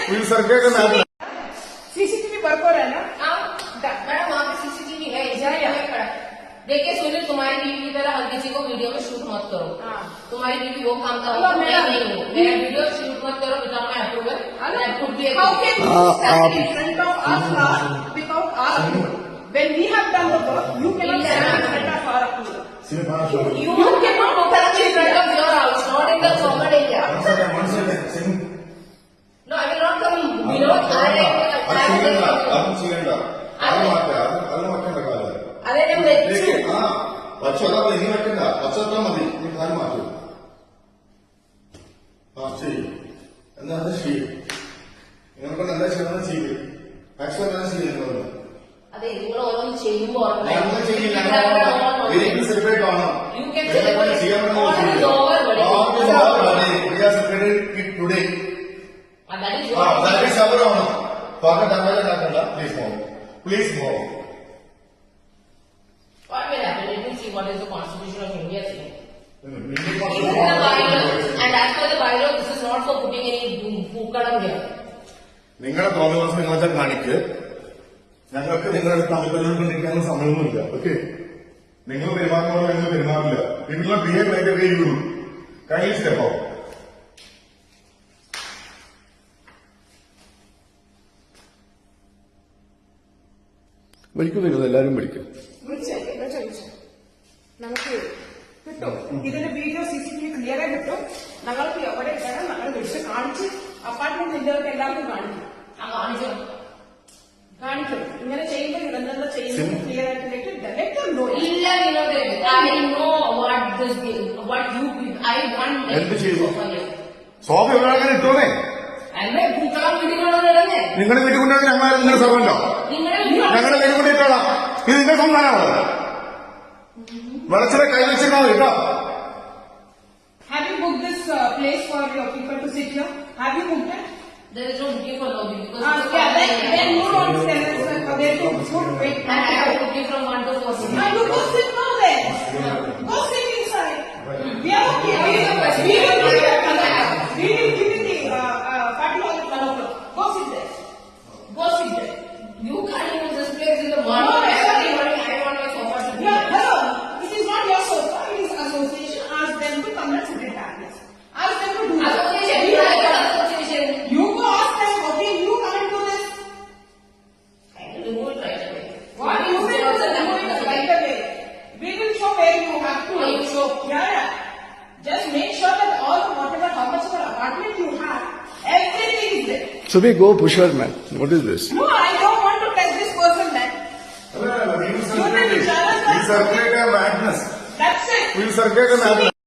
Will सर्वे करना है। CCTV work हो रहा है ना? मैडम वहाँ पे सीसीटीवी है, खड़ा। देखिए सुनील, तुम्हारी बीवी की तरह हर किसी को वीडियो में शूट मत करो। तुम्हारी बीवी वो काम का नहीं हो, मेरा वीडियो शूट मत करो without my approval. How can you stand in front of us without our approval? When we have done the work, you cannot stand in front of our approval. You cannot stand in front of your house, not in the common area. No, I will not come below. അതെ ഞാൻ വെച്ചു. പച്ചവെള്ളം ഇനി വെക്കണ്ട, പച്ചവെള്ളം മതി. നീ കാര്യം മാറ്റൂ. ശരി, എന്നാ അത് ചെയ്യും. നിങ്ങൾക്ക് എന്താ ചെയ്യണം ചെയ്ത് മാക്സിമം എന്താ ചെയ്യുന്നത്? അതെ, നിങ്ങൾ ഓരോന്ന് ചെയ്യുമ്പോൾ ചെയ്യില്ല. സെലിബ്രേറ്റ് ആണോ? ടുഡേ ഷവറാണോ? പാക damage please mom, please mom. What will happen? Let me see what is the Constitution of India saying. This is the bylaw, and as per the bylaw, this is not for putting any പൂക്കളം here. നിങ്ങളുടെ തോന്നുന്ന നിങ്ങളെ കാണിക്ക്. ഞങ്ങൾക്ക് നിങ്ങളുടെ താല്പര്യം കൊണ്ടിരിക്കാനുള്ള സമയമൊന്നുമില്ല. Okay, നിങ്ങൾ പെരുമാറുന്നതോ ഞങ്ങൾ പെരുമാറില്ല. നിങ്ങളുടെ behave like a way you do. Kindly step out. വിളിക്കും, നിങ്ങൾ എല്ലാവരും വിളിക്കും. നമുക്ക് കിട്ടും ഇതിന്റെ വീഡിയോ സിസിടിവി ക്ലിയർ ആയി കിട്ടും. ഞങ്ങൾക്ക് എവിടെ വേണം ഞങ്ങൾ വിളിച്ച് കാണിച്ച് അപ്പാർട്ട്മെന്റ് ജില്ലകൾക്ക് എല്ലാവർക്കും കാണിക്കും. കാണിക്കും ഇങ്ങനെ ചെയ്യുമ്പോൾ ഇതെന്താ ചെയ്യുന്നത് ക്ലിയർ ആയിട്ട് ഇല്ല Vinod, I know what this what you I want. എന്ത് ചെയ്തു? സോഫ എവിടെ അങ്ങനെ ഇട്ടോന്നേ. പൂക്കളം വീടുകളെ നിങ്ങളുടെ വീട്ടിൽ കൊണ്ടുവന്ന് ഞങ്ങളാരും നിങ്ങളുടെ സർവന്റോ? ഞങ്ങളുടെ വീട്ടിൽ കൊണ്ടിട്ടോളാം. ഇത് നിങ്ങളുടെ സംസ്ഥാനമാണോ? വെളച്ചിലെ കൈ വെച്ചിരുന്നാ മതി കേട്ടോ. Have you booked this place for your people to sit here? Have you booked it? There is no booking for lobby because then you don't tell us where to put wait. I have booking from 1 to 4. You go sit now then. Go sit inside. We are okay. We will give you the party hall at 1 o'clock. Go sit there. Go sit there. You can't use this place in the morning. No, I want my sofa to be there. Hello. It is not your sofa. It is association. Ask them to come and sit in that place. Ask them to do that. Association. You go ask them. Okay, you come and do this. I will remove it right away. What you will remove it right away. We will show where you have to. You show. Yeah. Just make sure that all whatever how much of an apartment you have, everything is there. So we go push her, man. What is this? No, I don't want to touch this person, man. We'll circulate a madness. That's it. We'll circulate a madness.